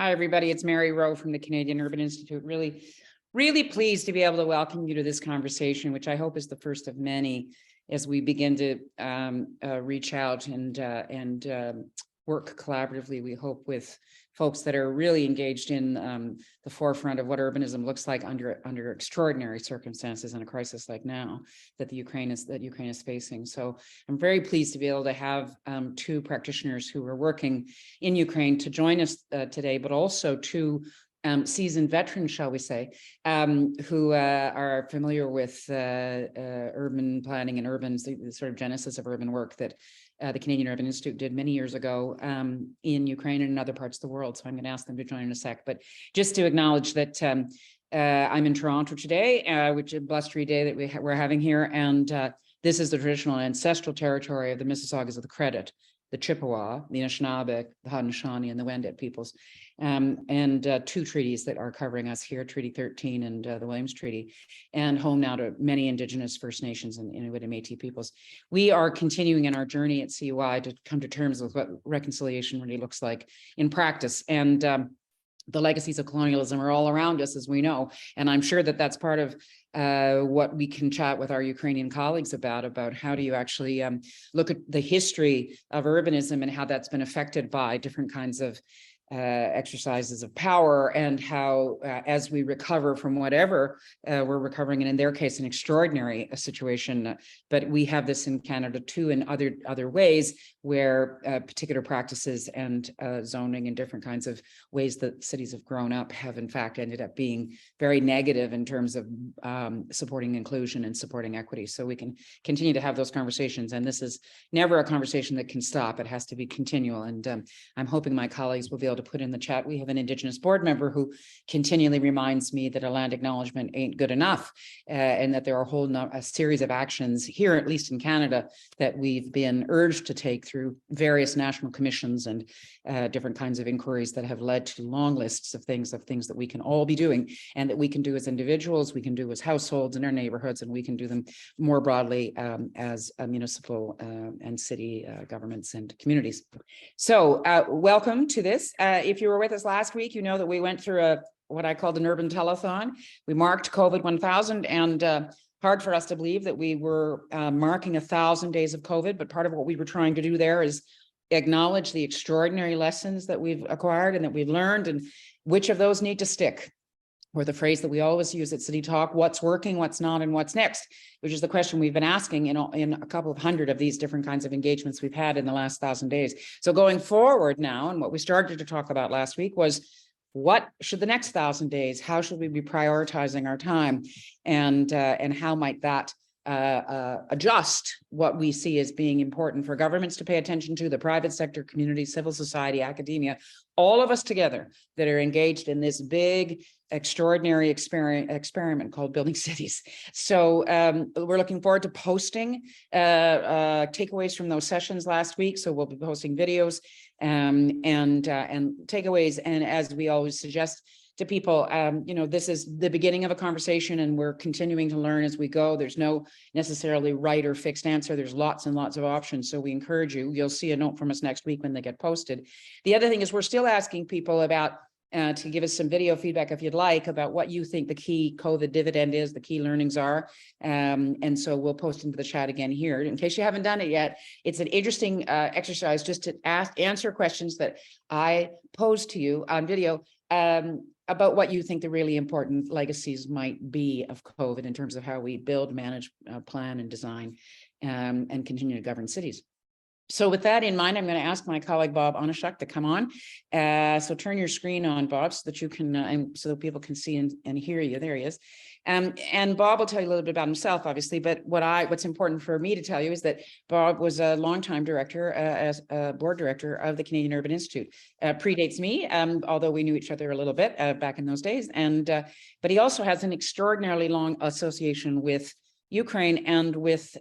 Hi, everybody. It's Mary Rowe from the Canadian Urban Institute. Really pleased to be able to welcome you to this conversation, which I hope is the first of many as we begin to reach out and work collaboratively, we hope, with folks that are really engaged in the forefront of what urbanism looks like under extraordinary circumstances in a crisis like now that Ukraine is facing. So I'm very pleased to be able to have two practitioners who are working in Ukraine to join us today, but also two seasoned veterans, shall we say, who are familiar with urban planning and the sort of genesis of urban work that the Canadian Urban Institute did many years ago in Ukraine and in other parts of the world. So I'm going to ask them to join in a sec. But just to acknowledge that I'm in Toronto today, which is a blustery day that we're having here. And this is the traditional and ancestral territory of the Mississaugas of the Credit, the Chippewa, the Anishinaabe, the Haudenosaunee, and the Wendat peoples, and two treaties that are covering us here, Treaty 13 and the Williams Treaty, and home now to many Indigenous First Nations and Inuit and Métis peoples. We are continuing in our journey at CUI to come to terms with what reconciliation really looks like in practice. And the legacies of colonialism are all around us, as we know, and I'm sure that that's part of what we can chat with our Ukrainian colleagues about how do you actually look at the history of urbanism and how that's been affected by different kinds of exercises of power, and how as we recover from whatever we're recovering, and in their case an extraordinary situation, but we have this in Canada too in other ways where particular practices and zoning and different kinds of ways that cities have grown up have in fact ended up being very negative in terms of supporting inclusion and supporting equity. So we can continue to have those conversations, and this is never a conversation that can stop. It has to be continual, and I'm hoping my colleagues will be able to put in the chat. We have an Indigenous board member who continually reminds me that a land acknowledgement ain't good enough, and that there are a series of actions here, at least in Canada, that we've been urged to take through various national commissions and different kinds of inquiries that have led to long lists of things that we can all be doing, and that we can do as individuals, we can do as households in our neighborhoods, and we can do them more broadly as municipal and city governments and communities. So welcome to this. If you were with us last week, you know that we went through what I called an urban telethon. We marked COVID 1000, and hard for us to believe that we were marking 1,000 days of COVID, but part of what we were trying to do there is acknowledge the extraordinary lessons that we've acquired and that we've learned, and which of those need to stick. Or the phrase that we always use at CityTalk, what's working, what's not, and what's next, which is the question we've been asking in a couple of hundred of these different kinds of engagements we've had in the last 1,000 days. So going forward now, and what we started to talk about last week was, what should the next 1,000 days, how should we be prioritizing our time, and how might that adjust what we see as being important for governments to pay attention to, the private sector, community, civil society, academia, all of us together that are engaged in this big, extraordinary experiment called building cities. So we're looking forward to posting takeaways from those sessions last week. So we'll be posting videos and takeaways. And as we always suggest to people, this is the beginning of a conversation, and we're continuing to learn as we go. There's no necessarily right or fixed answer. There's lots and lots of options. So we encourage you. You'll see a note from us next week when they get posted. The other thing is we're still asking people about to give us some video feedback, if you'd like, about what you think the key COVID dividend is, the key learnings are. And so we'll post into the chat again here. In case you haven't done it yet, it's an interesting exercise just to answer questions that I posed to you on video about what you think the really important legacies might be of COVID in terms of how we build, manage, plan, and design, and continue to govern cities. So with that in mind, I'm going to ask my colleague, Bob Onyshuk, to come on. So turn your screen on, Bob, so that you can, and so that people can see and hear you. There he is. And Bob will tell you a little bit about himself, obviously, but what's important for me to tell you is that Bob was a longtime director, as a board director of the Canadian Urban Institute. Predates me, although we knew each other a little bit back in those days. And but he also has an extraordinarily long association with Ukraine and with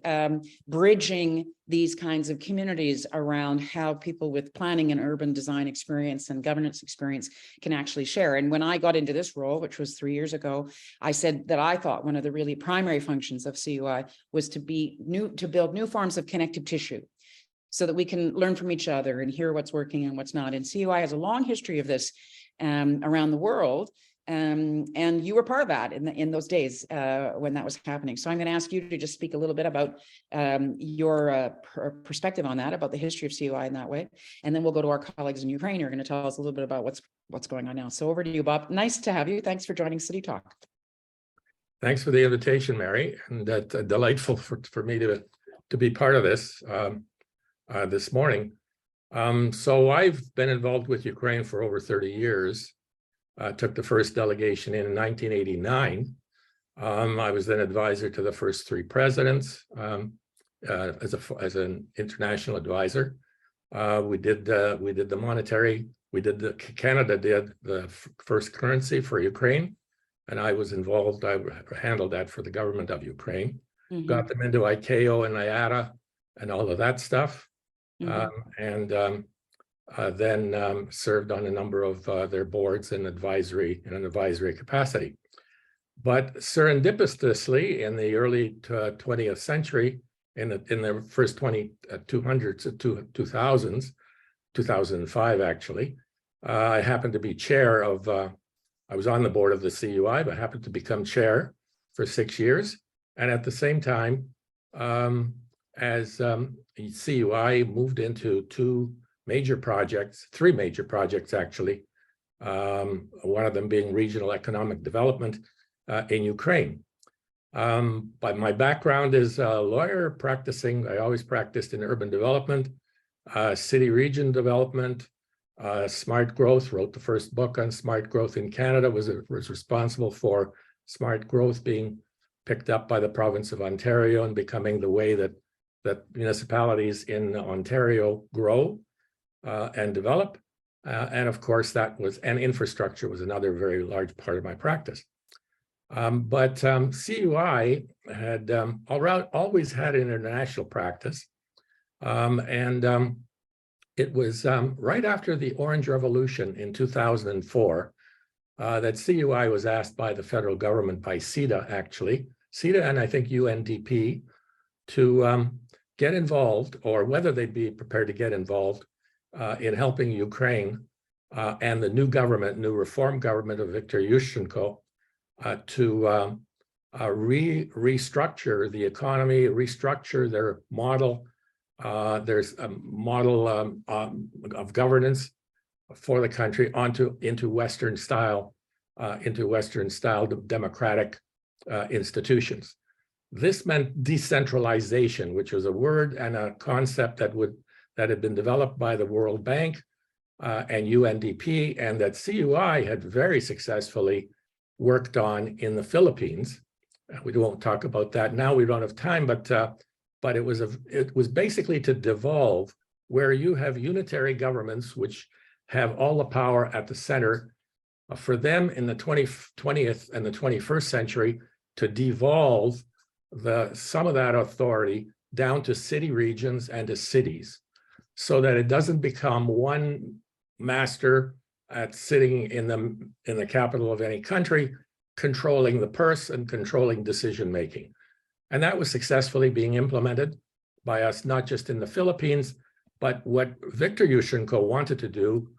bridging these kinds of communities around how people with planning and urban design experience and governance experience can actually share. And when I got into this role, which was 3 years ago, I said that I thought one of the really primary functions of CUI was to build new forms of connective tissue so that we can learn from each other and hear what's working and what's not. And CUI has a long history of this around the world. And you were part of that in those days when that was happening. So I'm going to ask you to just speak a little bit about your perspective on that, about the history of CUI in that way. And then we'll go to our colleagues in Ukraine who are going to tell us a little bit about what's going on now. So over to you, Bob. Nice to have you. Thanks for joining City Talk. Thanks for the invitation, Mary, and that's delightful for me to be part of this this morning. So I've been involved with Ukraine for over 30 years. Took the first delegation in 1989. I was then advisor to the first three presidents as an international advisor. Canada did the first currency for Ukraine, and I was involved. I handled that for the government of Ukraine. Mm-hmm. Got them into ICAO and IATA and all of that stuff. Mm-hmm. Then served on a number of their boards in an advisory capacity. But serendipitously, in the early 20th century, in the first 200s to 2000s, 2005 actually, I happened to be chair of, I was on the board of the CUI, but happened to become chair for 6 years. And at the same time, as CUI moved into three major projects actually, one of them being regional economic development in Ukraine. But my background is a lawyer practicing. I always practiced in urban development, city region development, smart growth. Wrote the first book on smart growth in Canada. Was responsible for smart growth being picked up by the province of Ontario and becoming the way that municipalities in Ontario grow and develop. And of course, and infrastructure was another very large part of my practice. But CUI had always had an international practice. It was right after the Orange Revolution in 2004 that CUI was asked by the federal government, by CETA actually, CETA and I think UNDP, to get involved, or whether they'd be prepared to get involved in helping Ukraine and the new reform government of Viktor Yushchenko to restructure the economy, restructure their model. There's a model of governance for the country into Western style democratic institutions. This meant decentralization, which was a word and a concept that had been developed by the World Bank and UNDP, and that CUI had very successfully worked on in the Philippines. We won't talk about that now. We don't have time, but it was basically to devolve where you have unitary governments which have all the power at the center. For them in the 20th and the 21st century to devolve some of that authority down to city regions and to cities, so that it doesn't become one master sitting in the capital of any country, controlling the purse and controlling decision making. And that was successfully being implemented by us, not just in the Philippines, but what Viktor Yushchenko wanted to do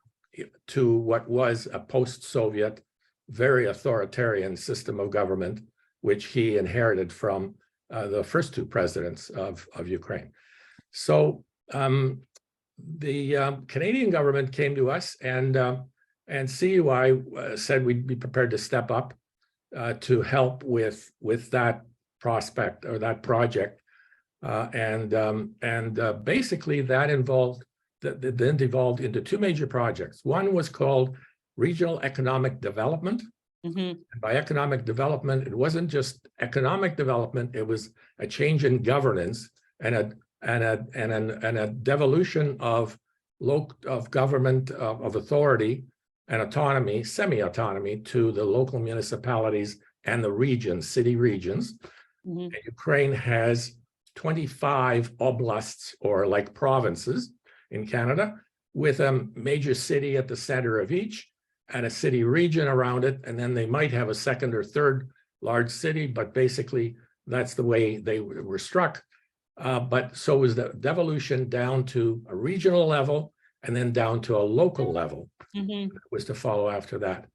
to what was a post-Soviet, very authoritarian system of government, which he inherited from the first two presidents of Ukraine. So the Canadian government came to us, and CUI said we'd be prepared to step up to help with that prospect or that project, and basically that then devolved into two major projects. One was called Regional Economic Development. Mm-hmm. And by economic development, it wasn't just economic development; it was a change in governance and a devolution of government of authority and autonomy, semi-autonomy, to the local municipalities and the regions, city regions. Mm-hmm. And Ukraine has 25 oblasts, or like provinces in Canada, with a major city at the center of each and a city region around it. And then they might have a second or third large city, but basically that's the way they were struck. but so was the devolution down to a regional level and then down to a local level. Mhm. Was to follow after that.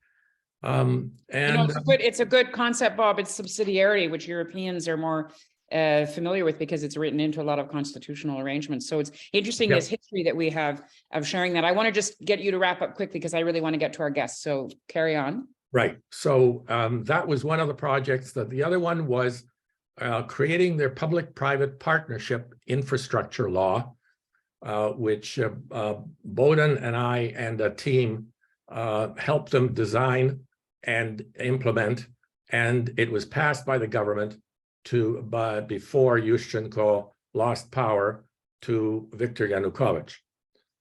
It's a good concept, Bob. It's subsidiarity, which Europeans are more familiar with because it's written into a lot of constitutional arrangements. So it's interesting, Yep. this history that we have of sharing that. I want to just get you to wrap up quickly because I really want to get to our guests. So carry on. Right. So that was one of the projects. That the other one was creating their public-private partnership infrastructure law, which Bohdan and I and a team helped them design and implement, and it was passed by the government before Yushchenko lost power to Viktor Yanukovych.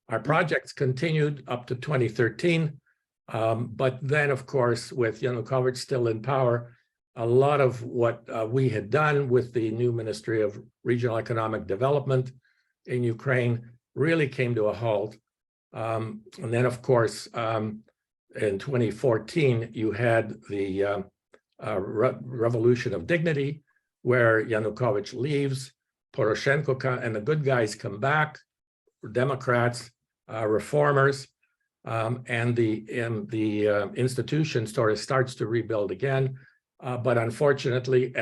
Our projects continued up to 2013, but then, of course, with Yanukovych still in power, a lot of what we had done with the new Ministry of Regional Economic Development in Ukraine really came to a halt. And then, of course, in 2014, you had the Revolution of Dignity, where Yanukovych leaves, Poroshenko and the good guys come back, Democrats, reformers, and the institution sort of starts to rebuild again. But unfortunately,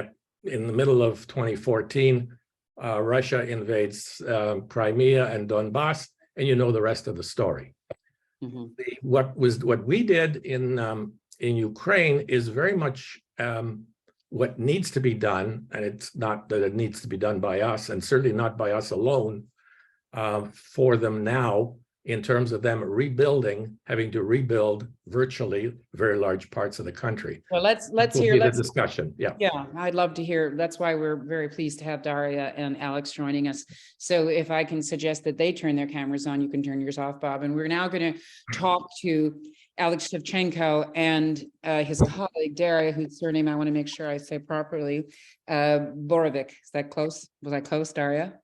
in the middle of 2014, Russia invades Crimea and Donbass, and you know the rest of the story. Mm-hmm. What we did in Ukraine is very much what needs to be done, and it's not that it needs to be done by us, and certainly not by us alone, for them now, in terms of them having to rebuild virtually very large parts of the country. Well, let's hear the discussion. Yeah. Yeah, I'd love to hear. That's why we're very pleased to have Daria and Alex joining us. So if I can suggest that they turn their cameras on, you can turn yours off, Bob. And we're now going to talk to Alex Shevchenko and his colleague Daria, whose surname I want to make sure I say properly. Borovyk. Is that close? Was I close, Daria?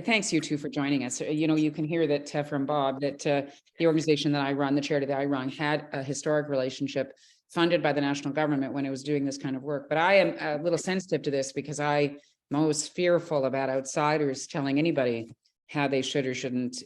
Thanks you two for joining us. You can hear that from Bob that the organization that I run, the charity that I run, had a historic relationship funded by the national government when it was doing this kind of work. But I am a little sensitive to this because I'm most fearful about outsiders telling anybody how they should or shouldn't,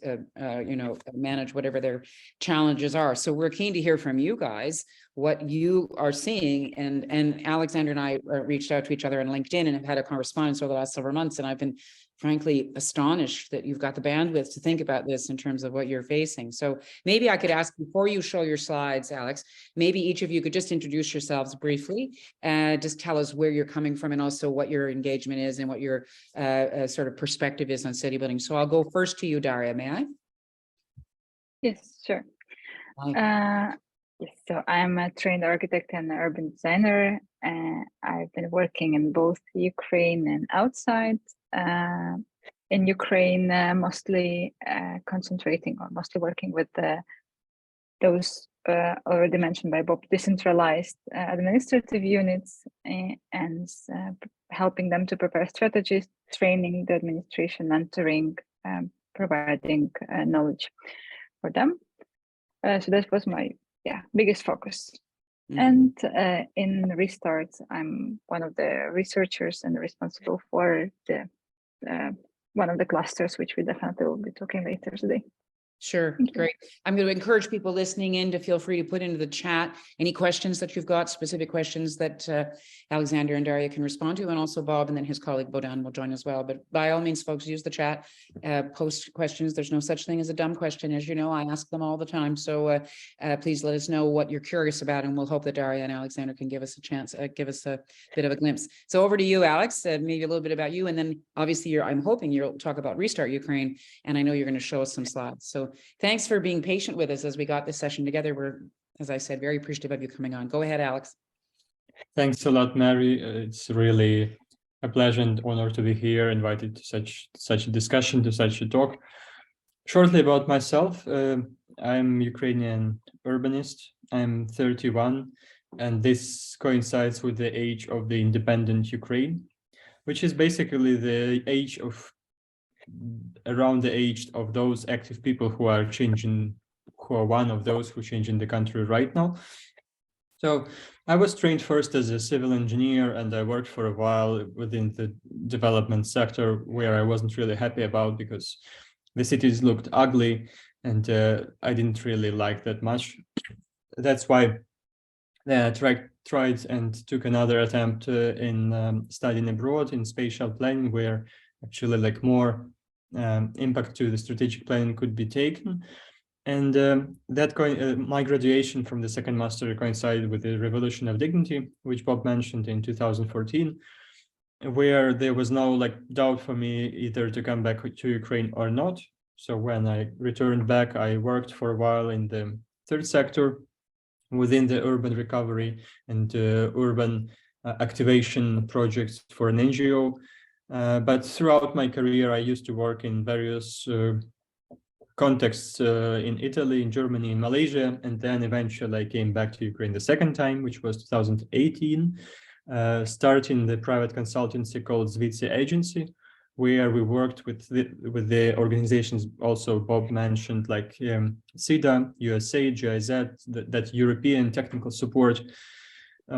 manage whatever their challenges are. So we're keen to hear from you guys what you are seeing. And Oleksandr and I reached out to each other on LinkedIn and have had a correspondence over the last several months. And I've been frankly astonished that you've got the bandwidth to think about this in terms of what you're facing. So maybe I could ask, before you show your slides, Alex, maybe each of you could just introduce yourselves briefly and just tell us where you're coming from and also what your engagement is and what your sort of perspective is on city building. So I'll go first to you, Daria, may I? Yes, sure. Yes, so I'm a trained architect and urban designer. I've been working in both Ukraine and outside. In Ukraine, mostly concentrating or mostly working with those already mentioned by Bob, decentralized administrative units and helping them to prepare strategies, training the administration, mentoring, providing knowledge for them. So that was my biggest focus. Mm-hmm. And in Restart, I'm one of the researchers and responsible for the one of the clusters, which we definitely will be talking later today. Sure, great. I'm going to encourage people listening in to feel free to put into the chat any questions that you've got, specific questions that Oleksandr and Daria can respond to, and also Bob and then his colleague Bohdan will join as well. But by all means, folks, use the chat, post questions. There's no such thing as a dumb question. As you know, I ask them all the time. So please let us know what you're curious about, and we'll hope that Daria and Oleksandr can give us a chance, give us a bit of a glimpse. So over to you, Alex, maybe a little bit about you, and then obviously I'm hoping you'll talk about Restart Ukraine, and I know you're going to show us some slides. So thanks for being patient with us as we got this session together. We're, as I said, very appreciative of you coming on. Go ahead, Alex. Thanks a lot, Mary. It's really a pleasure and honor to be here, invited to such a discussion, to such a talk. Shortly about myself, I'm Ukrainian urbanist. I'm 31, and this coincides with the age of the independent Ukraine, which is basically the age of around the age of those active people who are changing, who are one of those who change in the country right now. So I was trained first as a civil engineer, and I worked for a while within the development sector, where I wasn't really happy about because the cities looked ugly, and I didn't really like that much. That's why I tried and took another attempt in studying abroad in spatial planning, where actually like more impact to the strategic planning could be taken. And my graduation from the second master coincided with the Revolution of Dignity, which Bob mentioned in 2014, where there was no like doubt for me either to come back to Ukraine or not. So when I returned back, I worked for a while in the third sector within the urban recovery and urban activation projects for an NGO. But throughout my career, I used to work in various contexts in Italy, in Germany, in Malaysia, and then eventually I came back to Ukraine the second time, which was 2018, starting the private consultancy called Zvitsi Agency, where we worked with the organizations also Bob mentioned, like SIDA, USA, GIZ, that European technical support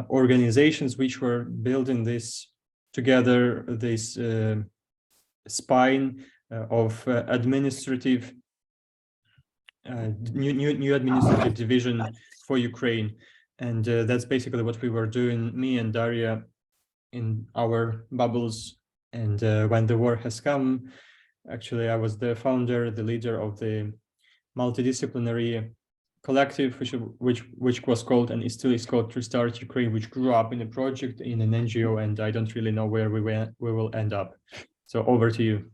organizations, which were building this together, this spine of administrative new administrative division for Ukraine. And that's basically what we were doing, me and Daria, in our bubbles. And when the war has come, actually, I was the founder, the leader of the multidisciplinary collective, which was called and still is called Restart Ukraine, which grew up in a project in an NGO, and I don't really know where we will end up. So over to you.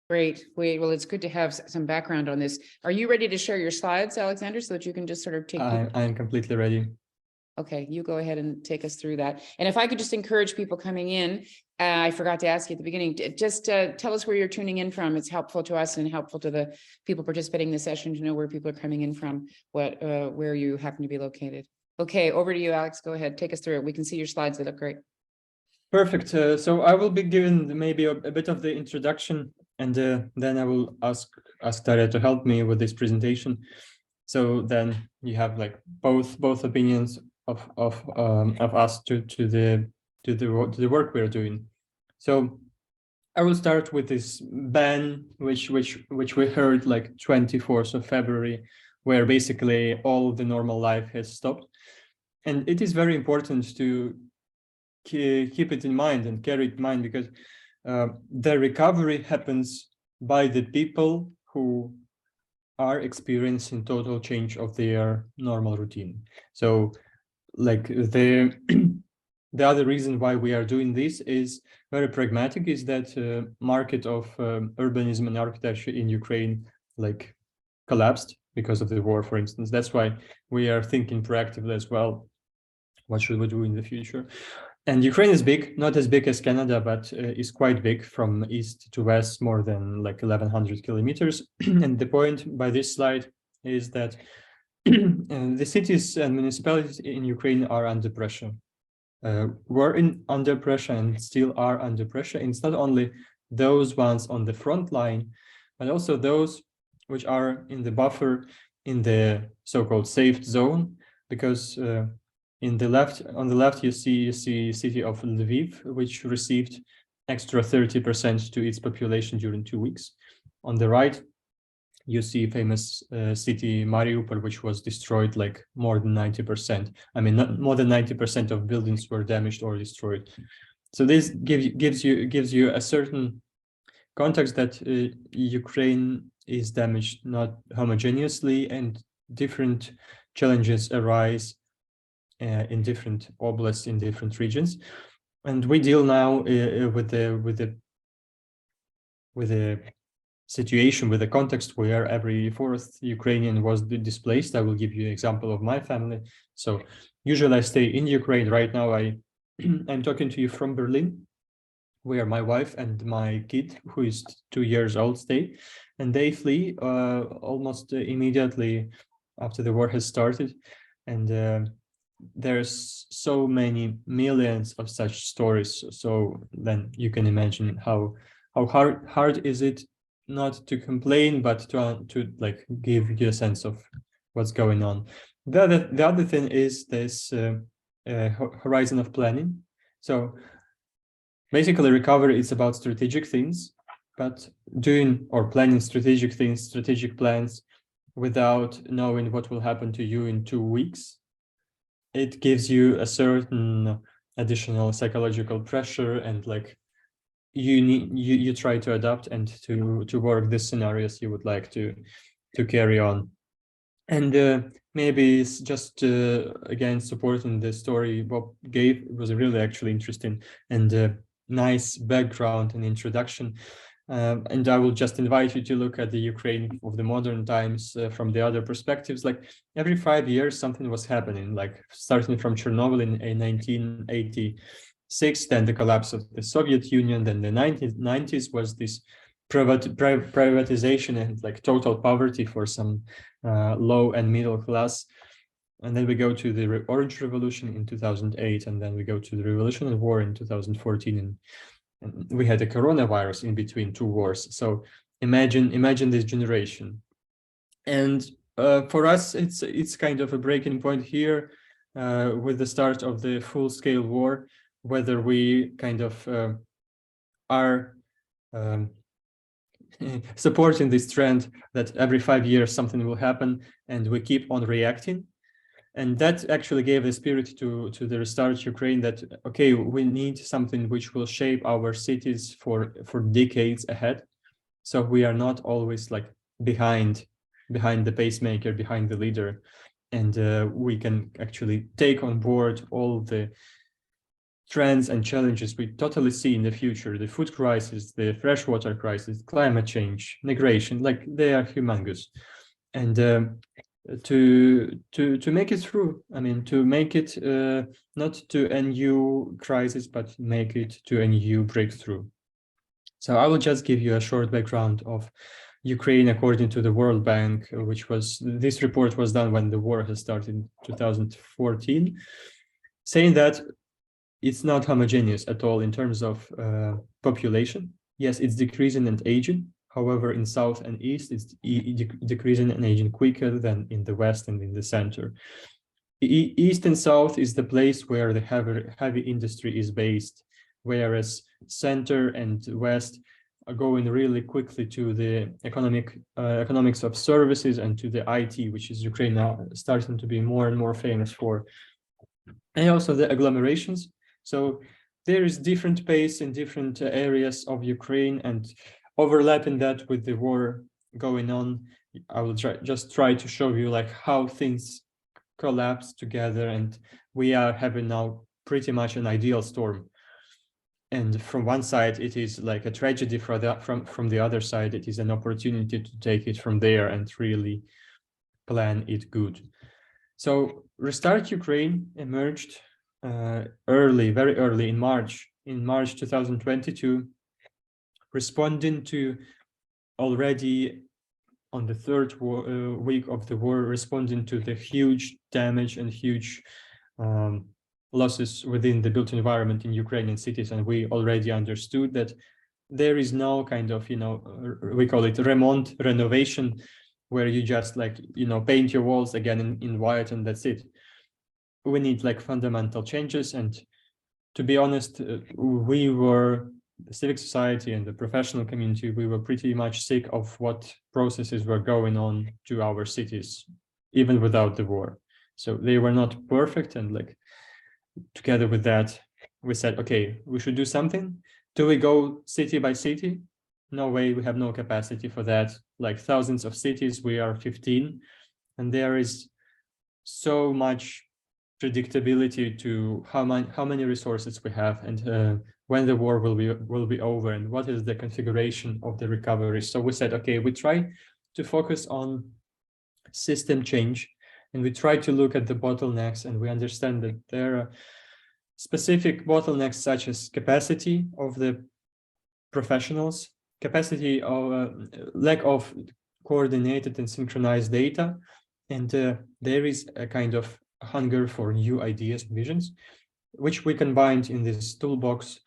Great. Well, it's good to have some background on this. Are you ready to share your slides, Alexander, so that you can just sort of take? I'm completely ready. Okay, you go ahead and take us through that. And if I could just encourage people coming in, I forgot to ask you at the beginning, just tell us where you're tuning in from. It's helpful to us and helpful to the people participating in the session to know where people are coming in from, where you happen to be located. Okay, over to you, Alex. Go ahead, take us through it. We can see your slides. They look great. Perfect. So I will be giving maybe a bit of the introduction, and then I will ask Daria to help me with this presentation. So then you have like both opinions of us to the work we're doing. So I will start with this ban, which we heard like 24th of February, where basically all the normal life has stopped, and it is very important to keep it in mind and carry it in mind, because the recovery happens by the people who are experiencing total change of their normal routine. So like the other reason why we are doing this is very pragmatic, is that market of urbanism and architecture in Ukraine like collapsed because of the war, for instance. That's why we are thinking proactively as well, what should we do in the future? And Ukraine is big, not as big as Canada, but is quite big from east to west, more than like 1,100 kilometers. And the point by this slide is that the cities and municipalities in Ukraine are under pressure. Were under pressure and still are under pressure. And it's not only those ones on the front line, but also those which are in the buffer, in the so-called safe zone, because on the left, you see city of Lviv, which received extra 30% to its population during 2 weeks. On the right, you see famous city Mariupol, which was destroyed like more than 90%. I mean, not more than 90% of buildings were damaged or destroyed. So this gives you a certain context that Ukraine is damaged not homogeneously, and different challenges arise in different oblasts, in different regions. And we deal now with the situation, with the context where every fourth Ukrainian was displaced. I will give you an example of my family. So usually I stay in Ukraine. Right now I'm talking to you from Berlin, where my wife and my kid, who is 2 years old, stay, and they flee almost immediately after the war has started. And there's so many millions of such stories. So then you can imagine how hard is it not to complain, but to like give you a sense of what's going on. The other thing is this horizon of planning. So basically, recovery is about strategic things, but doing or planning strategic things, strategic plans, without knowing what will happen to you in 2 weeks, it gives you a certain additional psychological pressure, and like you try to adapt and to work the scenarios you would like to carry on. And maybe it's just again supporting the story Bob gave. It was really actually interesting and nice background and introduction. And I will just invite you to look at the Ukraine of the modern times from the other perspectives. Like every 5 years, something was happening, like starting from Chernobyl in 1986, then the collapse of the Soviet Union, then the 1990s was this privatization and like total poverty for some low and middle class. And then we go to the Orange Revolution in 2008, and then we go to the Revolutionary War in 2014, and we had a coronavirus in between 2 wars. So imagine this generation. And for us, it's kind of a breaking point here with the start of the full-scale war, whether we kind of are supporting this trend that every 5 years something will happen and we keep on reacting. And that actually gave the spirit to the Restart Ukraine, that, okay, we need something which will shape our cities for decades ahead. So we are not always like behind the pacemaker, behind the leader. And we can actually take on board all the trends and challenges we totally see in the future: the food crisis, the freshwater crisis, climate change, migration, like they are humongous. And to make it through, I mean, to make it not to a new crisis, but make it to a new breakthrough. So I will just give you a short background of Ukraine according to the World Bank, which was, this report was done when the war has started in 2014, saying that it's not homogeneous at all in terms of population. Yes, it's decreasing and aging. However, in South and East, it's decreasing and aging quicker than in the West and in the center. East and South is the place where the heavy industry is based, whereas center and West are going really quickly to the economics of services and to the IT, which is Ukraine now starting to be more and more famous for. And also the agglomerations. So there is different pace in different areas of Ukraine, and overlapping that with the war going on, I will just try to show you like how things collapse together, and we are having now pretty much an ideal storm. And from one side, it is like a tragedy. From the other side, it is an opportunity to take it from there and really plan it good. So Restart Ukraine emerged very early in March 2022, responding to already on the third week of the war, responding to the huge damage and huge losses within the built environment in Ukrainian cities. And we already understood that there is no kind of, we call it renovation, where you just like, paint your walls again in white and that's it. We need like fundamental changes. And to be honest, we were, the civic society and the professional community, we were pretty much sick of what processes were going on to our cities, even without the war. So they were not perfect. And like, together with that, we said, okay, we should do something. Do we go city by city? No way, we have no capacity for that. Like thousands of cities, we are 15, and there is so much predictability to how many resources we have, and when the war will be over, and what is the configuration of the recovery. So we said, okay, we try to focus on system change, and we try to look at the bottlenecks, and we understand that there are specific bottlenecks such as capacity of the professionals, capacity of lack of coordinated and synchronized data, and there is a kind of hunger for new ideas and visions, which we combined in this toolbox,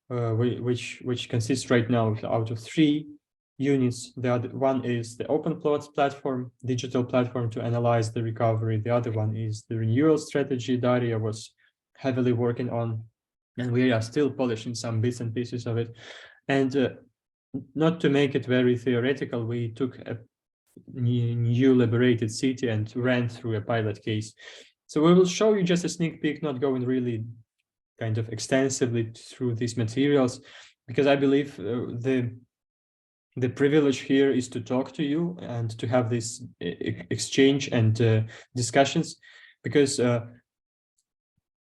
which consists right now out of 3 units. The other one is the open plots platform, digital platform to analyze the recovery. The other one is the renewal strategy Daria was heavily working on, and we are still polishing some bits and pieces of it. And not to make it very theoretical, we took a new liberated city and ran through a pilot case. So we will show you just a sneak peek, not going really kind of extensively through these materials, because I believe the privilege here is to talk to you and to have this exchange and discussions, because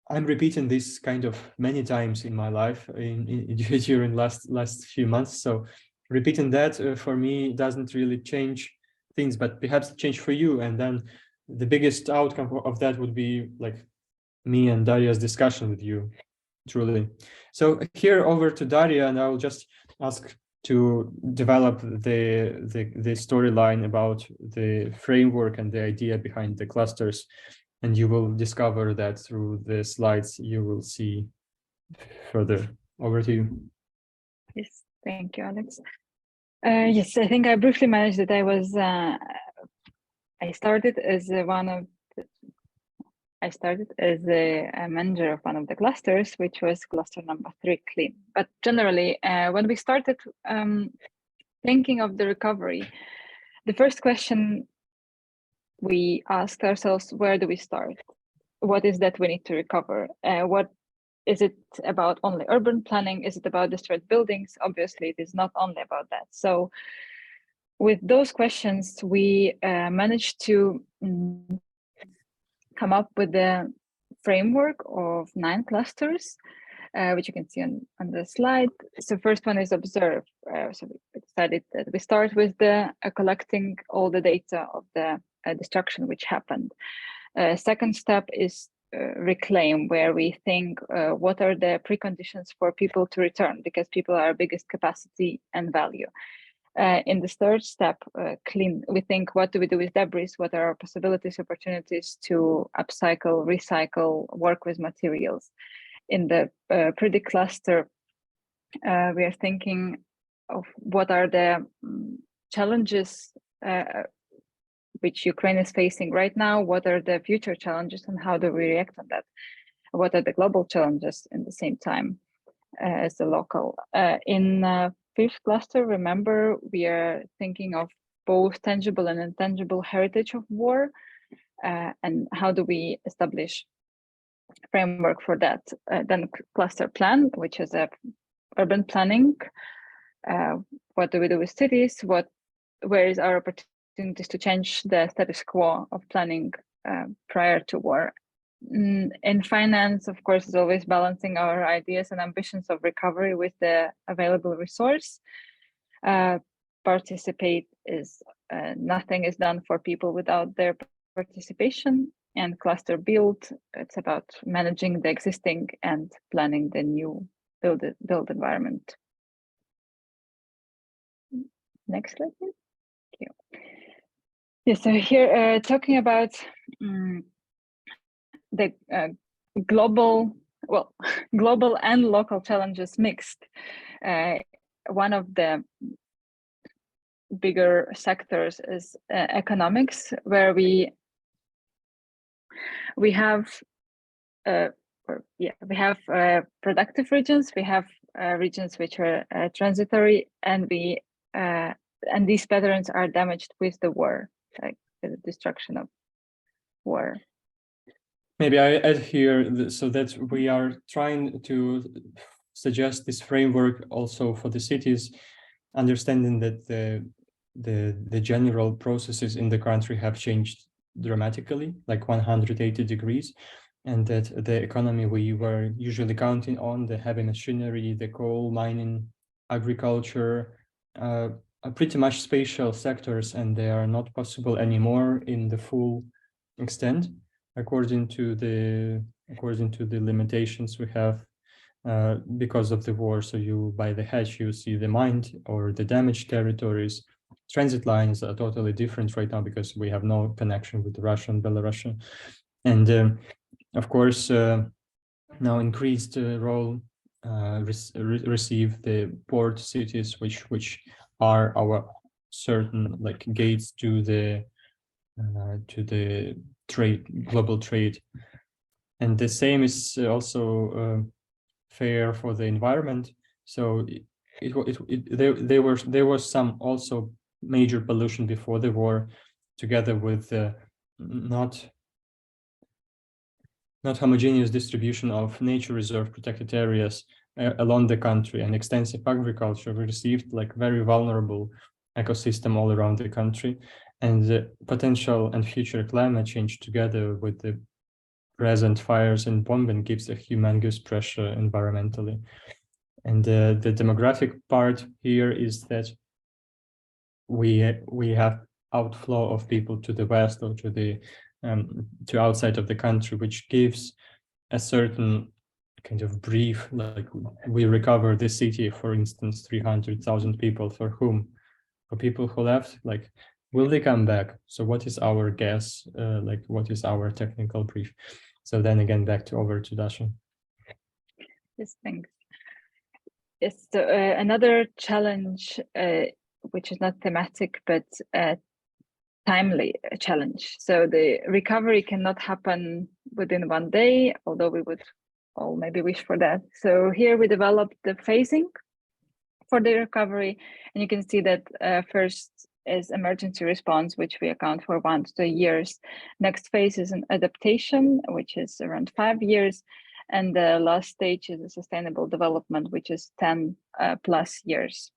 I'm repeating this kind of many times in my life during last few months. So repeating that for me doesn't really change things, but perhaps change for you. And then the biggest outcome of that would be like me and Daria's discussion with you, truly. So here over to Daria, and I'll just ask to develop the storyline about the framework and the idea behind the clusters. And you will discover that through the slides you will see further. Over to you. Yes, thank you, Alex. Yes, I think I briefly managed that. I started as a manager of one of the clusters, which was cluster number 3, clean. But generally, when we started thinking of the recovery, the first question we asked ourselves, where do we start? What is that we need to recover? What is it about? Only urban planning? Is it about destroyed buildings? Obviously, it is not only about that. So with those questions, we managed to come up with the framework of 9 clusters, which you can see on the slide. So first one is observe. So we decided that we start with the collecting all the data of the destruction which happened. Second step is reclaim, where we think what are the preconditions for people to return, because people are our biggest capacity and value. In this third step, clean, we think, what do we do with debris? What are our possibilities, opportunities to upcycle, recycle, work with materials? In the predict cluster, we are thinking of what are the challenges which Ukraine is facing right now, what are the future challenges and how do we react on that? What are the global challenges in the same time as the local? In fifth cluster, remember, we are thinking of both tangible and intangible heritage of war, and how do we establish framework for that? Then cluster plan, which is a urban planning. What do we do with cities? Where is our opportunities to change the status quo of planning prior to war? In finance, of course, is always balancing our ideas and ambitions of recovery with the available resource. Participate is nothing is done for people without their participation. And cluster build, it's about managing the existing and planning the new build environment. Next slide, please. Thank you. Yeah, so here talking about the global and local challenges mixed. One of the bigger sectors is economics, where we have productive regions, we have regions which are transitory, and and these patterns are damaged with the war, like the destruction of war. Maybe I add here, so that we are trying to suggest this framework also for the cities, understanding that the general processes in the country have changed dramatically, like 180 degrees, and that the economy we were usually counting on, the heavy machinery, the coal mining, agriculture, are pretty much spatial sectors, and they are not possible anymore in the full extent, according to the limitations we have because of the war. So you, by the hatch, you see the mined or the damaged territories. Transit lines are totally different right now because we have no connection with Russia and Belarus. And of course, now increased role receive the port cities, which are our certain like gates to the trade, global trade. And the same is also fair for the environment. So there was some also major pollution before the war, together with not homogeneous distribution of nature reserve protected areas along the country and extensive agriculture. We received like very vulnerable ecosystem all around the country, and the potential and future climate change together with the present fires and bombing gives a humongous pressure environmentally. And the demographic part here is that we have outflow of people to the west or to the to outside of the country, which gives a certain kind of brief, like we recover the city, for instance, 300,000 people for whom? For people who left, like, will they come back? So what is our guess? Like, what is our technical brief? So then again, over to Dasha. Yes, thanks. Yes, so another challenge, which is not thematic, but timely challenge. So the recovery cannot happen within one day, although we would all maybe wish for that. So here we developed the phasing for the recovery, and you can see that first is emergency response, which we account for 1 to 2 years. Next phase is an adaptation, which is around 5 years. And the last stage is a sustainable development, which is 10 plus years.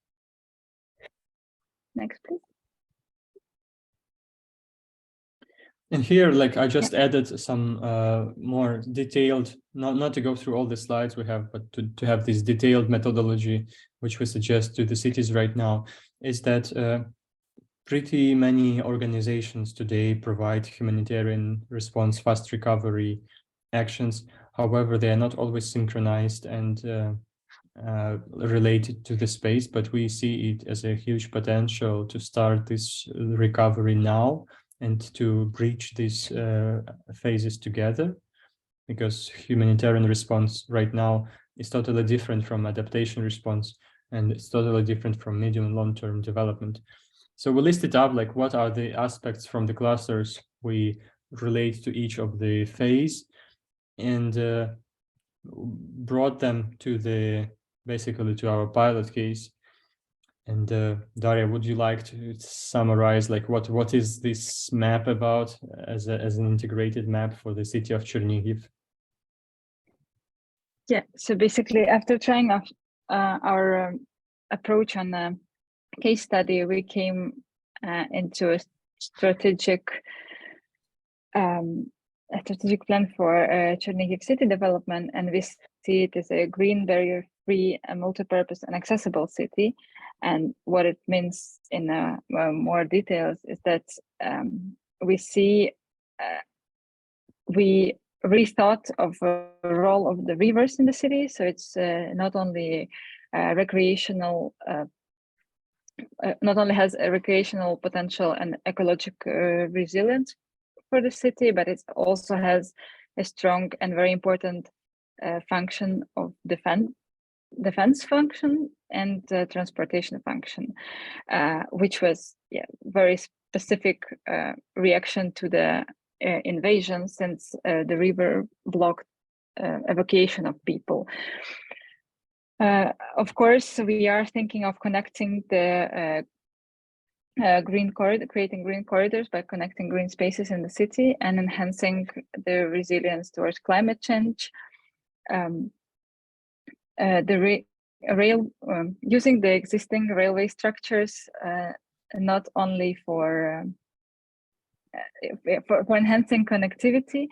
Next, please. And here, like, I just added some more detailed, not to go through all the slides we have, but to have this detailed methodology, which we suggest to the cities right now, is that pretty many organizations today provide humanitarian response, fast recovery actions. However, they are not always synchronized and related to the space, but we see it as a huge potential to start this recovery now and to bridge these phases together, because humanitarian response right now is totally different from adaptation response, and it's totally different from medium and long-term development. So we listed up like what are the aspects from the clusters we relate to each of the phase, and brought them to basically to our pilot case. And Daria, would you like to summarize like what is this map about as an integrated map for the city of Chernihiv? Yeah, so basically after trying our approach on the case study, we came into a strategic plan for Chernihiv city development, and we see it as a green, barrier-free, multi-purpose and accessible city. And what it means in more details is that we see we rethought of the role of the rivers in the city. So it's not only recreational, not only has a recreational potential and ecological resilience for the city, but it also has a strong and very important function of defense function and transportation function, which was very specific reaction to the invasion, since the river blocked evacuation of people. Of course, we are thinking of connecting the creating green corridors by connecting green spaces in the city and enhancing the resilience towards climate change. Using the existing railway structures, not only for enhancing connectivity,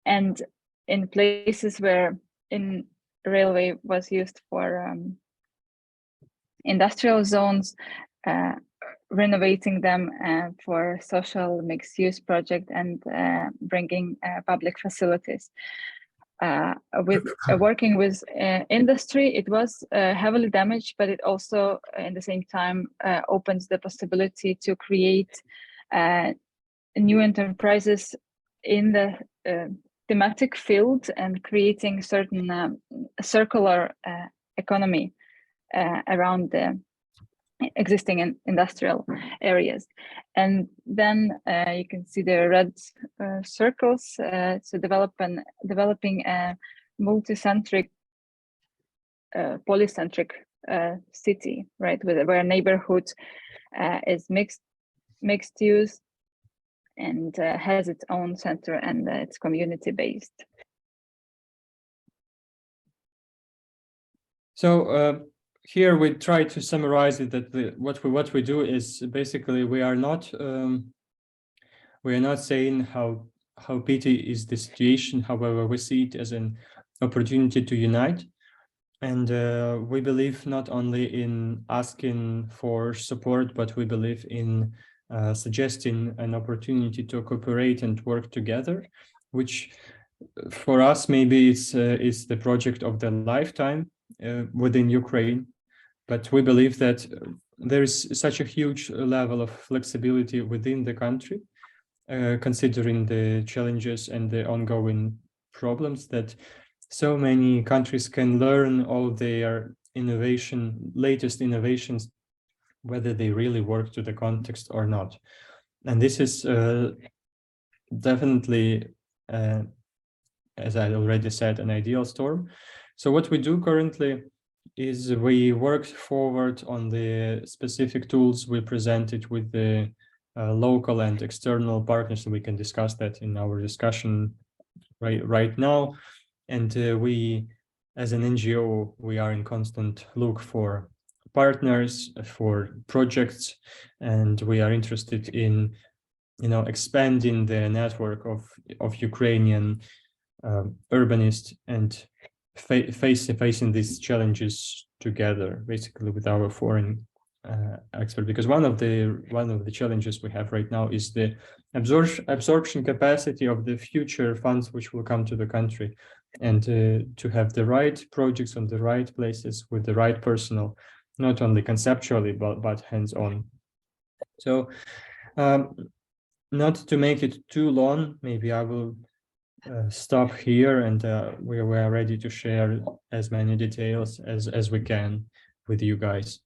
and in places where railway was used for industrial zones, renovating them for social mixed-use project and bringing public facilities. With working with industry, it was heavily damaged, but it also, in the same time, opens the possibility to create new enterprises in the thematic field and creating certain circular economy around the existing industrial areas. And then you can see the red circles. So developing a multicentric, polycentric city, right, where neighborhood is mixed use and has its own center, and it's community based. So here we try to summarize it that what we do is basically we are not saying how pity is the situation. However, we see it as an opportunity to unite, and we believe not only in asking for support, but we believe in suggesting an opportunity to cooperate and work together, which for us maybe is the project of the lifetime within Ukraine. But we believe that there is such a huge level of flexibility within the country, considering the challenges and the ongoing problems, that so many countries can learn all their latest innovations, whether they really work to the context or not. And this is definitely, as I already said, an ideal storm. So what we do currently is we work forward on the specific tools we presented with the local and external partners, and we can discuss that in our discussion right now. And we, as an NGO, we are in constant look for partners, for projects, and we are interested in, expanding the network of Ukrainian urbanists and facing these challenges together, basically with our foreign expert. Because one of the challenges we have right now is the absorption capacity of the future funds which will come to the country, and to have the right projects on the right places with the right personnel, not only conceptually but hands-on. So not to make it too long, maybe I will stop here, and we are ready to share as many details as we can with you guys.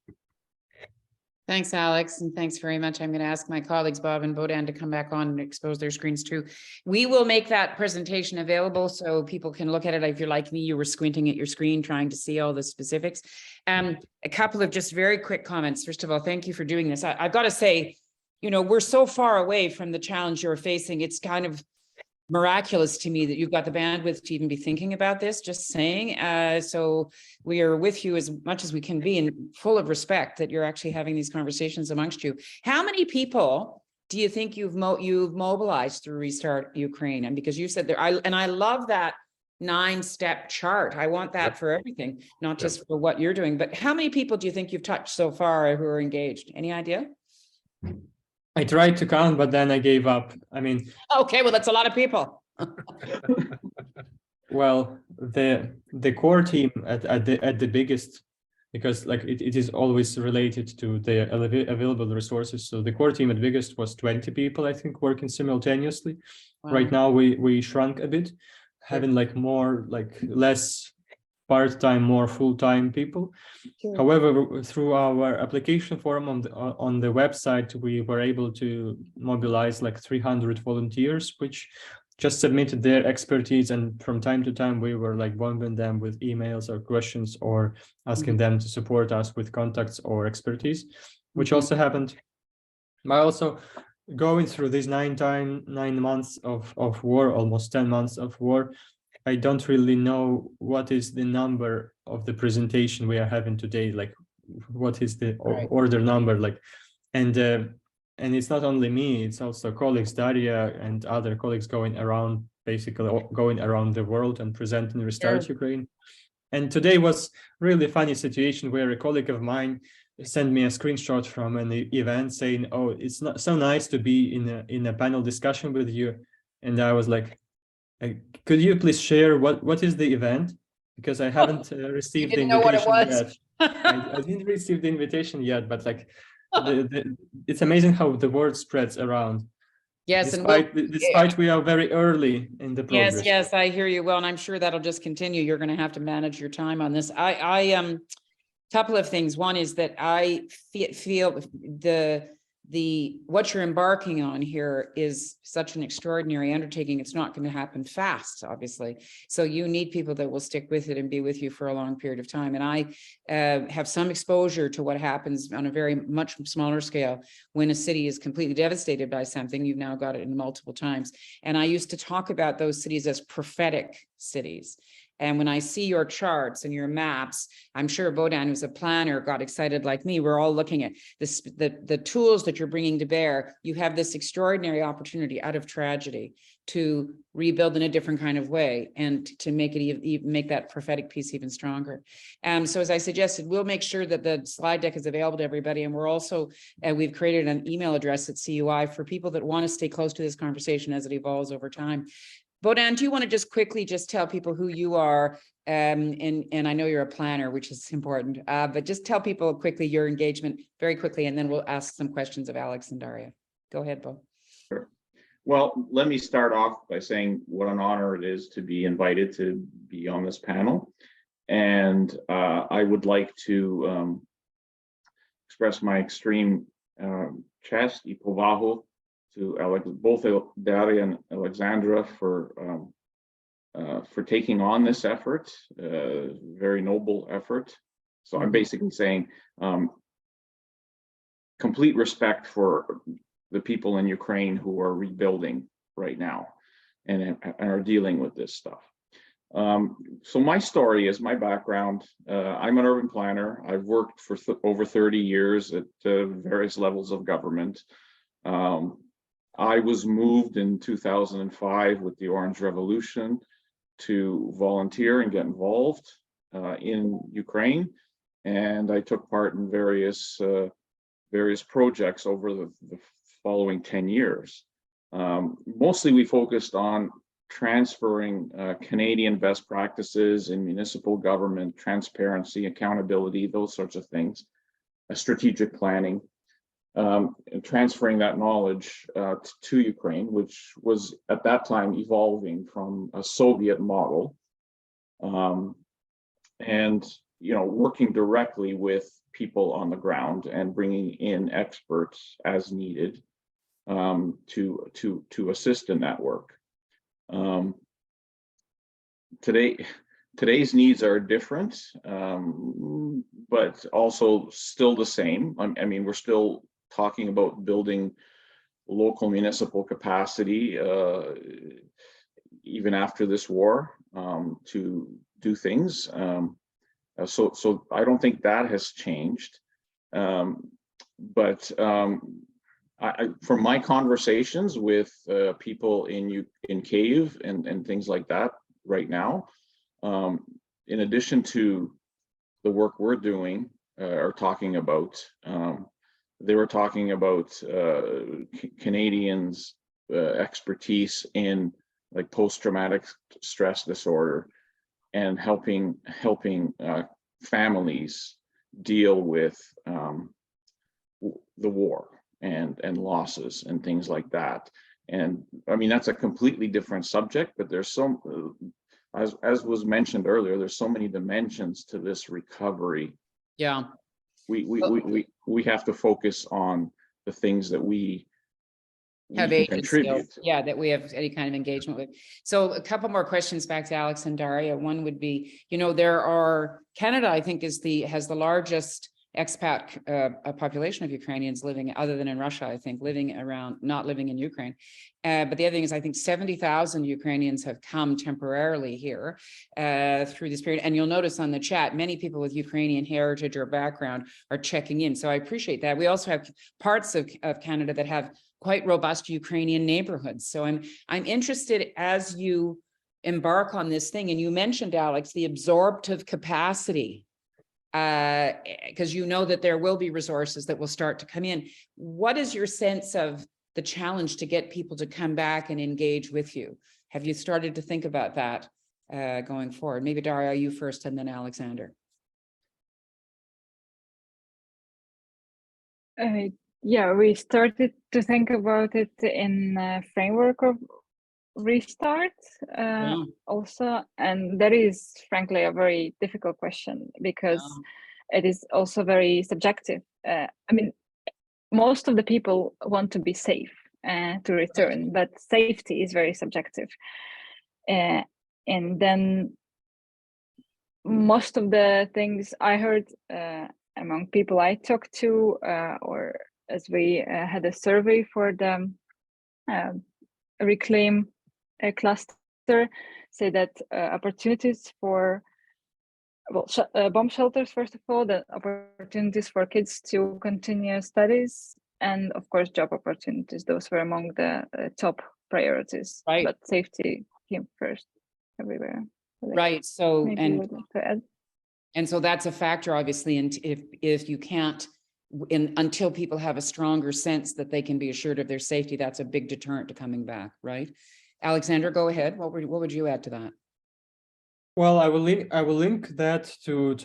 Thanks, Alex, and thanks very much. I'm going to ask my colleagues, Bob and Bodan, to come back on and expose their screens too. We will make that presentation available so people can look at it. If you're like me, you were squinting at your screen trying to see all the specifics. A couple of just very quick comments. First of all, thank you for doing this. I've got to say, we're so far away from the challenge you're facing. It's kind of miraculous to me that you've got the bandwidth to even be thinking about this, just saying. So we are with you as much as we can be, and full of respect that you're actually having these conversations amongst you. How many people do you think you've mobilized through Restart Ukraine? And because you said there, I love that 9-step chart. I want that for everything, not just for what you're doing, but how many people do you think you've touched so far who are engaged? Any idea? I tried to count, but then I gave up. I mean, okay, well, that's a lot of people. Well, the core team at the biggest, because like it is always related to the available resources. So the core team at biggest was 20 people, I think, working simultaneously. Wow. Right now we shrunk a bit, having less part-time, more full-time people. Sure. However, through our application form on the website, we were able to mobilize like 300 volunteers, which just submitted their expertise, and from time to time we were like bombarding them with emails or questions, or asking them to support us with contacts or expertise, which also happened. But also going through these 9 months of war, almost 10 months of war, I don't really know what is the number of the presentation we are having today, like what is the order number, like, and it's not only me, it's also colleagues, Daria and other colleagues going around the world and presenting Restart Ukraine. And today was really a funny situation where a colleague of mine sent me a screenshot from an event saying, "Oh, it's not so nice to be in a panel discussion with you," and I was like, could you please share what is the event? Because I haven't received the invitation yet. I didn't receive the invitation yet, but like it's amazing how the word spreads around. Yes, despite we are very early in the progress. Yes, I hear you well, and I'm sure that'll just continue. You're going to have to manage your time on this. I couple of things. One is that I feel what you're embarking on here is such an extraordinary undertaking. It's not going to happen fast, obviously. So you need people that will stick with it and be with you for a long period of time. And I have some exposure to what happens on a very much smaller scale when a city is completely devastated by something. You've now got it in multiple times. And I used to talk about those cities as prophetic cities. And when I see your charts and your maps, I'm sure Bohdan, who's a planner, got excited like me. We're all looking at this, the tools that you're bringing to bear. You have this extraordinary opportunity out of tragedy to rebuild in a different kind of way and to make it even make that prophetic piece even stronger. So as I suggested, we'll make sure that the slide deck is available to everybody. And we're also, we've created an email address at CUI for people that want to stay close to this conversation as it evolves over time. Bohdan, do you want to just quickly just tell people who you are? And I know you're a planner, which is important, but just tell people quickly your engagement very quickly, and then we'll ask some questions of Alex and Daria. Go ahead, Bo. Sure. Well, let me start off by saying what an honor it is to be invited to be on this panel. And I would like to express my extreme chest y povahu to both Daria and Oleksandr for taking on this effort, very noble effort. So I'm basically saying complete respect for the people in Ukraine who are rebuilding right now and are dealing with this stuff. So my story is my background. I'm an urban planner. I've worked for over 30 years at various levels of government. I was moved in 2005 with the Orange Revolution to volunteer and get involved in Ukraine, and I took part in various projects over the following 10 years. Mostly we focused on transferring Canadian best practices in municipal government, transparency, accountability, those sorts of things, strategic planning. And transferring that knowledge to Ukraine, which was at that time evolving from a Soviet model, and working directly with people on the ground and bringing in experts as needed to assist in that work. Today's needs are different, but also still the same. I mean, we're still talking about building local municipal capacity even after this war to do things. So I don't think that has changed. But from my conversations with people in Kyiv and things like that right now, in addition to the work we're doing or talking about, they were talking about Canadians' expertise in like post-traumatic stress disorder and helping families deal with the war and losses and things like that. And I mean, that's a completely different subject, but there's so, as was mentioned earlier, there's so many dimensions to this recovery. Yeah. We have to focus on the things that we have can agency, contribute. yeah, that we have any kind of engagement with. So a couple more questions back to Alex and Daria. One would be, Canada, I think, has the largest expat population of Ukrainians living, other than in Russia, I think, not living in Ukraine. But the other thing is, I think 70,000 Ukrainians have come temporarily here through this period. And you'll notice on the chat, many people with Ukrainian heritage or background are checking in. So I appreciate that. We also have parts of Canada that have quite robust Ukrainian neighborhoods. So I'm interested, as you embark on this thing, and you mentioned, Alex, the absorptive capacity, because you know that there will be resources that will start to come in. What is your sense of the challenge to get people to come back and engage with you? Have you started to think about that going forward? Maybe Daria, you first, and then Oleksandr. Yeah, we started to think about it in a framework of restart also, and that is frankly a very difficult question because it is also very subjective. I mean, most of the people want to be safe to return, but safety is very subjective. And then most of the things I heard among people I talked to, or as we had a survey for the Reclaim cluster, say that opportunities for bomb shelters, first of all, the opportunities for kids to continue studies, and of course job opportunities. Those were among the top priorities. Right. But safety came first everywhere. Right. So, Maybe you would like to add. and so that's a factor, obviously, and if you can't, until people have a stronger sense that they can be assured of their safety, that's a big deterrent to coming back, right? Alexander, go ahead. What would you add to that? Well, I will link that to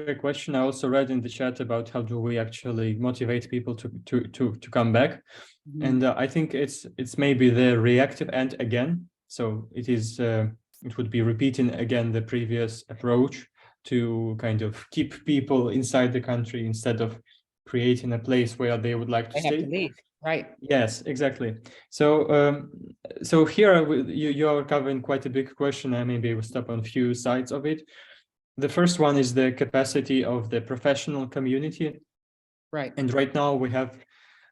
a question I also read in the chat about how do we actually motivate people to come back. Mhm. And I think it's maybe the reactive end again. So it is it would be repeating again the previous approach to kind of keep people inside the country instead of creating a place where they would like to They stay. have to leave, right? Yes, exactly. So so here you are covering quite a big question. I maybe will stop on a few sides of it. The first one is the capacity of the professional community. Right. And right now we have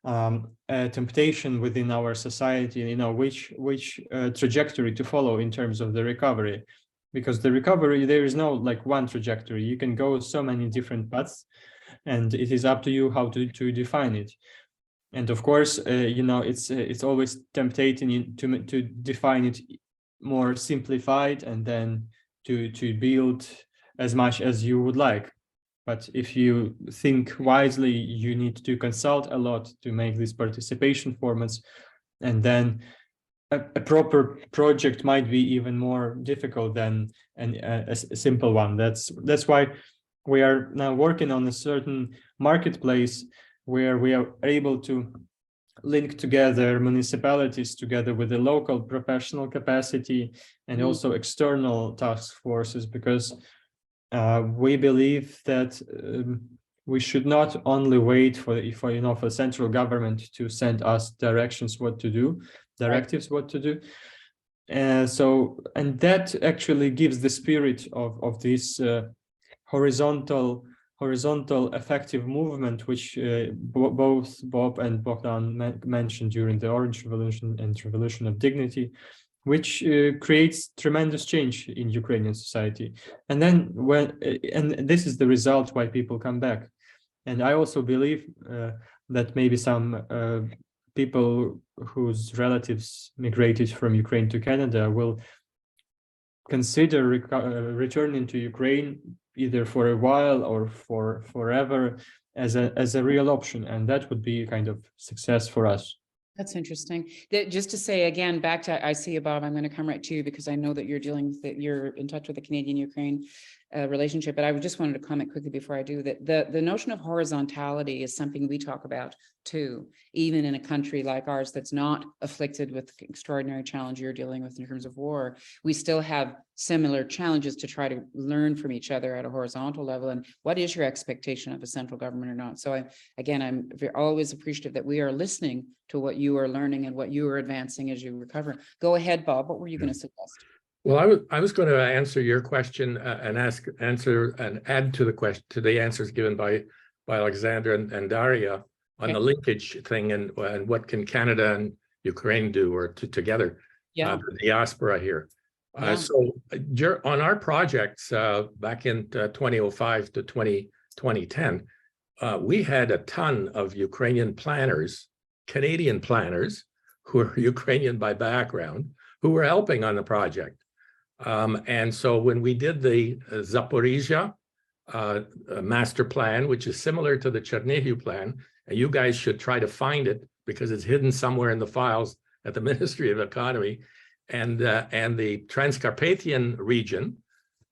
a temptation within our society, you know, which trajectory to follow in terms of the recovery, because the recovery, there is no like one trajectory. You can go so many different paths, and it is up to you how to define it. And of course, you know, it's always tempting to define it more simplified and then to build as much as you would like. But if you think wisely, you need to consult a lot to make these participation formats, and then a proper project might be even more difficult than a simple one. That's why we are now working on a certain marketplace where we are able to link together municipalities together with the local professional capacity and also external task forces, because we believe that we should not only wait for central government to send us directives what to do. So, and that actually gives the spirit of this horizontal effective movement, which both Bob and Bogdan mentioned during the Orange Revolution and Revolution of Dignity, which creates tremendous change in Ukrainian society. And then and this is the result why people come back. And I also believe that maybe some people whose relatives migrated from Ukraine to Canada will consider returning to Ukraine either for a while or for forever as a real option, and that would be kind of success for us. That's interesting. Just to say again, back to, I see you, Bob, I'm going to come right to you because I know that you're dealing with it, you're in touch with the Canadian-Ukraine relationship, but I just wanted to comment quickly before I do that. The notion of horizontality is something we talk about too, even in a country like ours that's not afflicted with extraordinary challenge you're dealing with in terms of war. We still have similar challenges to try to learn from each other at a horizontal level. And what is your expectation of a central government or not? So I'm always appreciative that we are listening to what you are learning and what you are advancing as you recover. Go ahead, Bob. What were you going to suggest? Well, I was going to answer your question and add to the question, to the answers given by Oleksandr and Daria on the linkage thing and what can Canada and Ukraine do or together, the diaspora here. So on our projects back in 2005 to 2010, we had a ton of Ukrainian planners, Canadian planners who are Ukrainian by background, who were helping on the project. And so when we did the Zaporizhia master plan, which is similar to the Chernihiv plan, and you guys should try to find it because it's hidden somewhere in the files at the Ministry of Economy, and the Transcarpathian region,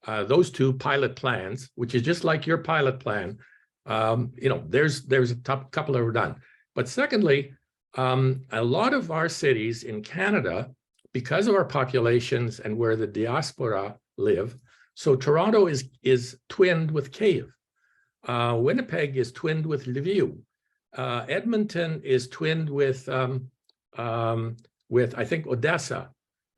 those two pilot plans, which is just like your pilot plan, there's a couple that were done. But secondly, a lot of our cities in Canada, because of our populations and where the diaspora live, so Toronto is twinned with Kyiv. Winnipeg is twinned with Lviv. Edmonton is twinned with I think Odessa,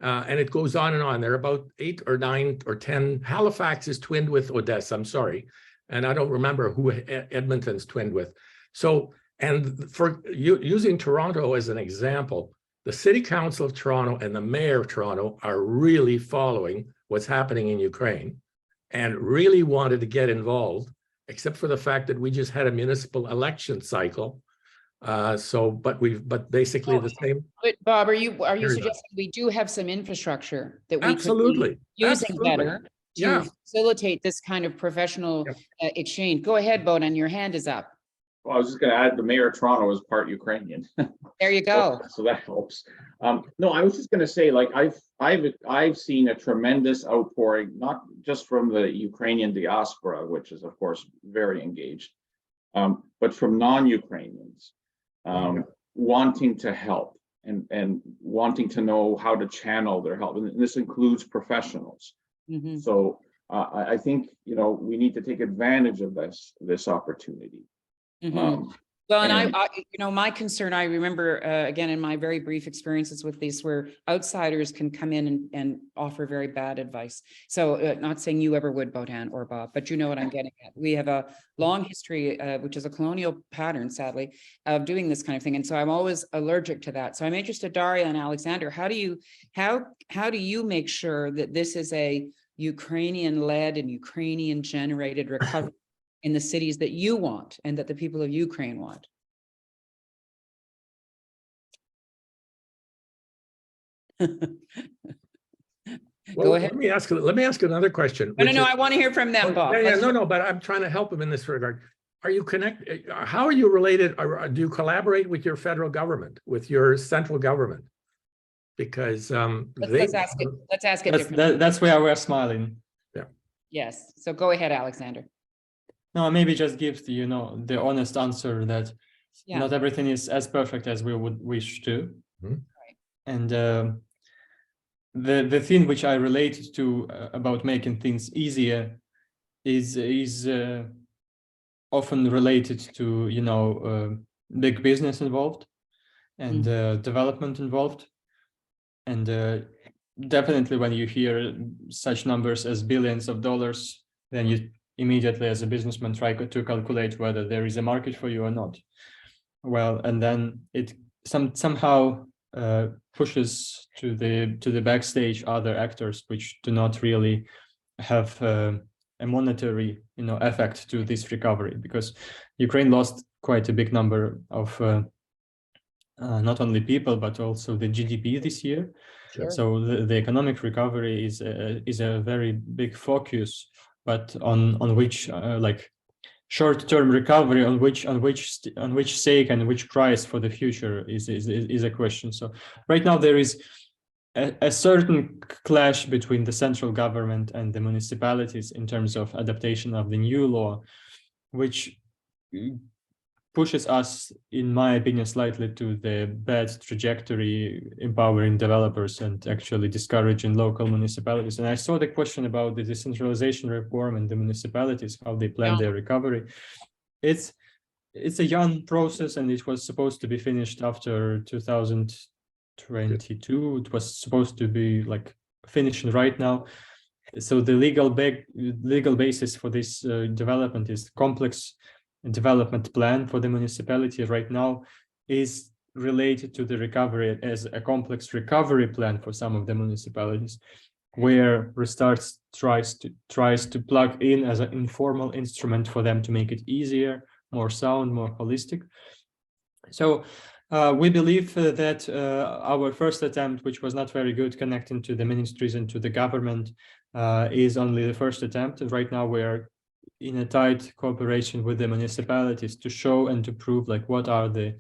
and it goes on and on. There are about 8 or 9 or 10. Halifax is twinned with Odessa. I'm sorry, and I don't remember who Edmonton's twinned with. So, and for using Toronto as an example, the City Council of Toronto and the Mayor of Toronto are really following what's happening in Ukraine, and really wanted to get involved, except for the fact that we just had a municipal election cycle. But basically the same. But Bob, are you Here's suggesting we do have some infrastructure that we Absolutely. could be using Absolutely. better to Yeah. facilitate this kind of professional exchange? Go ahead, Bohdan, your hand is up. Well, I was just going to add the mayor of Toronto is part Ukrainian. There you go. So that helps. No, I was just going to say, like, I've seen a tremendous outpouring, not just from the Ukrainian diaspora, which is of course very engaged, but from non-Ukrainians wanting to help and wanting to know how to channel their help, and this includes professionals. Mhm. So I think we need to take advantage of this opportunity. Mhm. Well, and and- my concern, I remember, again, in my very brief experiences with these, where outsiders can come in and offer very bad advice. So not saying you ever would, Bohdan or Bob, but you know what I'm getting at. We have a long history, which is a colonial pattern, sadly, of doing this kind of thing. And so I'm always allergic to that. So I'm interested, Daria and Oleksandr, how do you make sure that this is a Ukrainian-led and Ukrainian-generated recovery in the cities that you want and that the people of Ukraine want? Well, Go ahead. Let me ask another question. No, I want to hear from them, Bob. No, but I'm trying to help them in this regard. Are you connected? How are you related? Or do you collaborate with your federal government, with your central government? Because Let's ask it differently. That's where we're smiling. Yes. So go ahead, Oleksandr. No, maybe just give the honest answer that Yeah. not everything is as perfect as we would wish to. Mhm. Right. And the thing which I related to about making things easier is often related to big business involved and development involved. And definitely when you hear such numbers as billions of dollars, then you immediately as a businessman try to calculate whether there is a market for you or not. Well, and then it somehow pushes to the backstage other actors which do not really have a monetary effect to this recovery, because Ukraine lost quite a big number of not only people but also the GDP this year. Sure. So the economic recovery is a very big focus, but on which like short-term recovery on which sake and which price for the future is a question. So right now there is a certain clash between the central government and the municipalities in terms of adaptation of the new law, which pushes us, in my opinion, slightly to the bad trajectory, empowering developers and actually discouraging local municipalities. And I saw the question about the decentralization reform and the municipalities, how they plan their recovery. It's a young process, and it was supposed to be finished after 2022. It was supposed to be like finishing right now. So the legal basis for this development is complex development plan for the municipality right now is related to the recovery as a complex recovery plan for some of the municipalities, where Restart tries to plug in as an informal instrument for them to make it easier, more sound, more holistic. So we believe that our first attempt, which was not very good, connecting to the ministries and to the government, is only the first attempt. Right now we're in a tight cooperation with the municipalities to show and to prove like what are the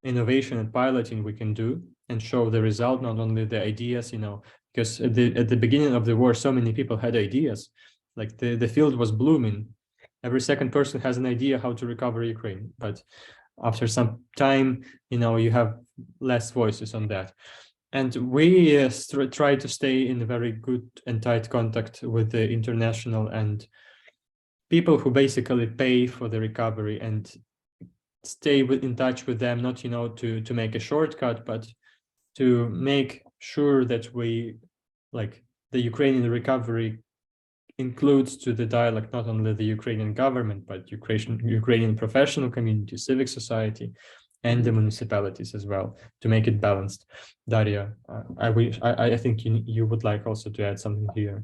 innovation and piloting we can do, and show the result, not only the ideas, because at the beginning of the war, so many people had ideas, like the field was blooming. Every second person has an idea how to recover Ukraine, but after some time, you have less voices on that. And we try to stay in very good and tight contact with the international and people who basically pay for the recovery and stay in touch with them, not, to make a shortcut, but to make sure that we, like, the Ukrainian recovery includes to the dialogue not only the Ukrainian government, but Ukrainian professional community, civic society, and the municipalities as well, to make it balanced. Daria, I think you would like also to add something here.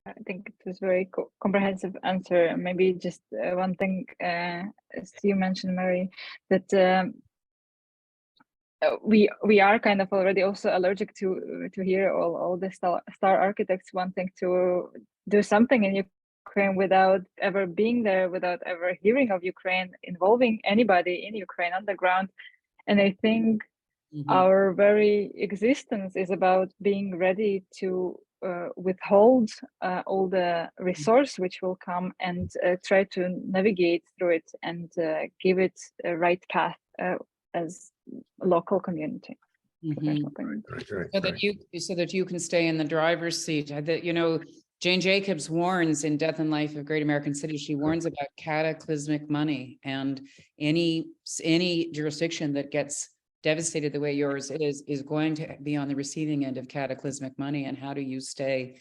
I think it was very comprehensive answer. Maybe just one thing, as you mentioned, Mary, that we are kind of already also allergic to hear all the star architects wanting to do something in Ukraine without ever being there, without ever hearing of Ukraine, involving anybody in Ukraine on the ground. And I think our very existence is about being ready to withhold all the resource which will come and try to navigate through it and give it a right path as a local community. Professional community. So that you can stay in the driver's seat. That, Jane Jacobs warns in Death and Life of Great American Cities, she warns about cataclysmic money, and any jurisdiction that gets devastated the way yours is going to be on the receiving end of cataclysmic money. And how do you stay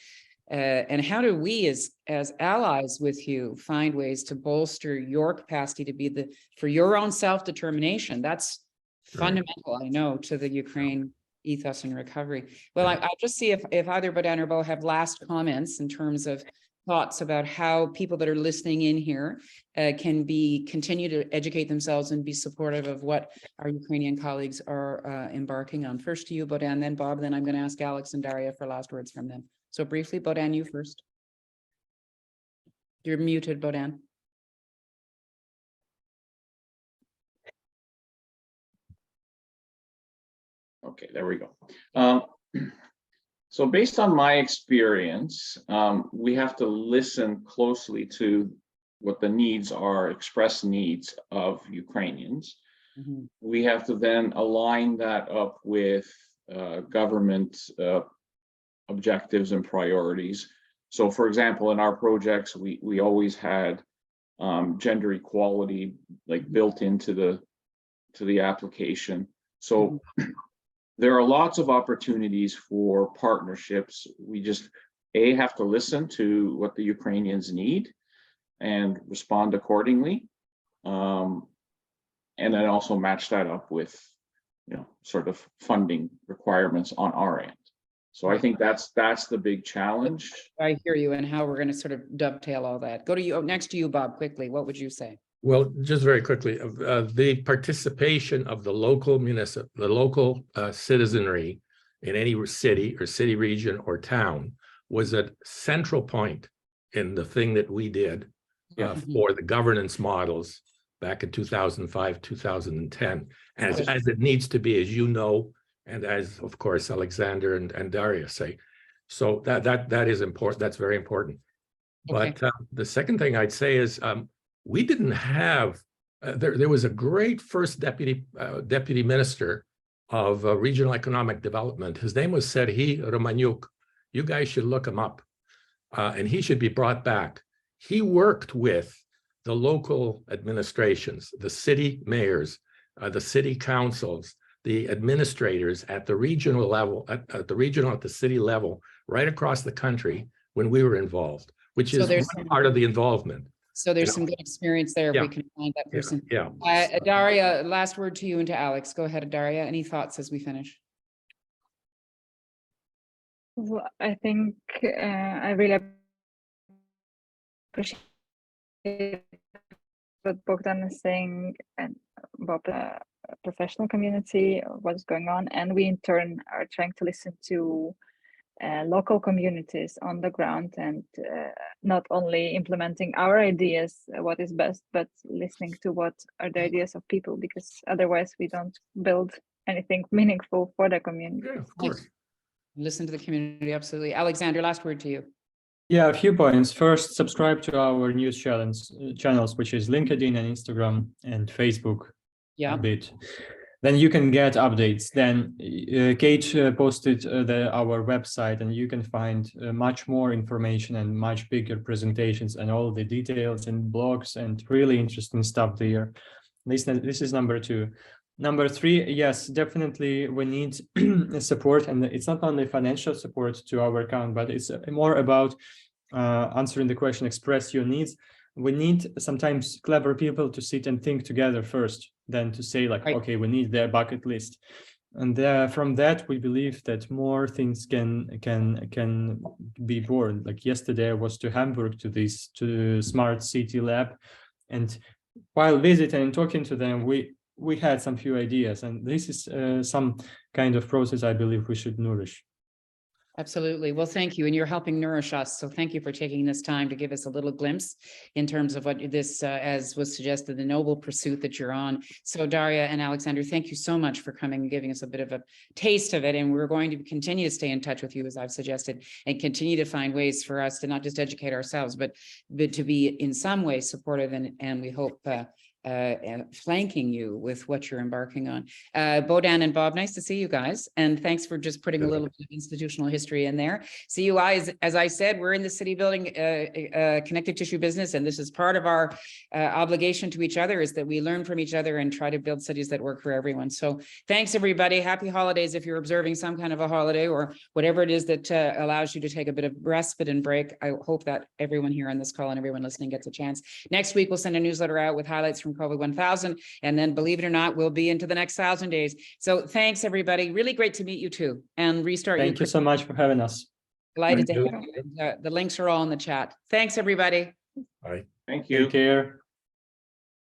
and how do we as allies with you find ways to bolster your capacity to be for your own self-determination? That's fundamental, I know, to the Ukraine ethos and recovery. Well, I'll just see if either Bohdan or Bo have last comments in terms of thoughts about how people that are listening in here can continue to educate themselves and be supportive of what our Ukrainian colleagues are embarking on. First to you, Bohdan, then Bob, then I'm going to ask Alex and Daria for last words from them. So briefly, Bohdan, you first. You're muted, Bohdan. Okay, there we go. So based on my experience, we have to listen closely to what the needs are, expressed needs of Ukrainians. We have to then align that up with government objectives and priorities. So for example, in our projects, we always had gender equality built into the application. So there are lots of opportunities for partnerships. We just have to listen to what the Ukrainians need and respond accordingly, and then also match that up with sort of funding requirements on our end. So I think that's the big challenge. I hear you, and how we're going to sort of dovetail all that. Go to you. Next to you, Bob, quickly. What would you say? Well, just very quickly, the participation of the local citizenry in any city or city region or town was a central point in the thing that we did for the governance models back in 2005, 2010, as it needs to be, as you know, and as, of course, Oleksandr and Daria say. So that is important. That's very important. Okay. But the second thing I'd say is, we didn't have, there was a great first deputy minister of regional economic development. His name was Serhiy Romaniuk. You guys should look him up, and he should be brought back. He worked with the local administrations, the city mayors, the city councils, the administrators at the regional level, at the city level, right across the country when we were involved, which is one part of the involvement. So there's some good experience there if we can find that person. Yeah. Daria, last word to you and to Alex. Go ahead, Daria. Any thoughts as we finish? Well, I think I really appreciate what Bogdan is saying and about the professional community, what's going on, and we in turn are trying to listen to local communities on the ground and not only implementing our ideas, what is best, but listening to what are the ideas of people, because otherwise we don't build anything meaningful for the community. Yeah, of course. Listen to the community, absolutely. Oleksandr, last word to you. Yeah, a few points. First, subscribe to our news channels, which is LinkedIn and Instagram and Facebook. Yeah. A bit. then you can get updates. Then Kate posted our website, and you can find much more information and much bigger presentations and all the details and blogs and really interesting stuff there. This is number 2. Number 3, yes, definitely we need support, and it's not only financial support to our account, but it's more about answering the question, express your needs. We need sometimes clever people to sit and think together first, then to say like, okay, we need their bucket list. And from that, we believe that more things can be born. Like yesterday I was to Hamburg to Smart City Lab, and while visiting and talking to them, we had some few ideas, and this is some kind of process I believe we should nourish. Absolutely. Well, thank you. And you're helping nourish us. So thank you for taking this time to give us a little glimpse in terms of what this, as was suggested, the noble pursuit that you're on. So Daria and Alexander, thank you so much for coming and giving us a bit of a taste of it. And we're going to continue to stay in touch with you, as I've suggested, and continue to find ways for us to not just educate ourselves, but to be in some way supportive and we hope flanking you with what you're embarking on. Bohdan and Bob, nice to see you guys. And thanks for just putting a little bit of institutional history in there. CUI, as I said, we're in the city building connective tissue business, and this is part of our obligation to each other, is that we learn from each other and try to build cities that work for everyone. So thanks, everybody. Happy holidays if you're observing some kind of a holiday or whatever it is that allows you to take a bit of respite and break. I hope that everyone here on this call and everyone listening gets a chance. Next week, we'll send a newsletter out with highlights from COVID 1000, and then believe it or not, we'll be into the next 1,000 days. So thanks, everybody. Really great to meet you too, and restart. Thank you so much for having us. Delighted to have you. The links are all in the chat. Thanks, everybody. Bye. Thank you. Take care.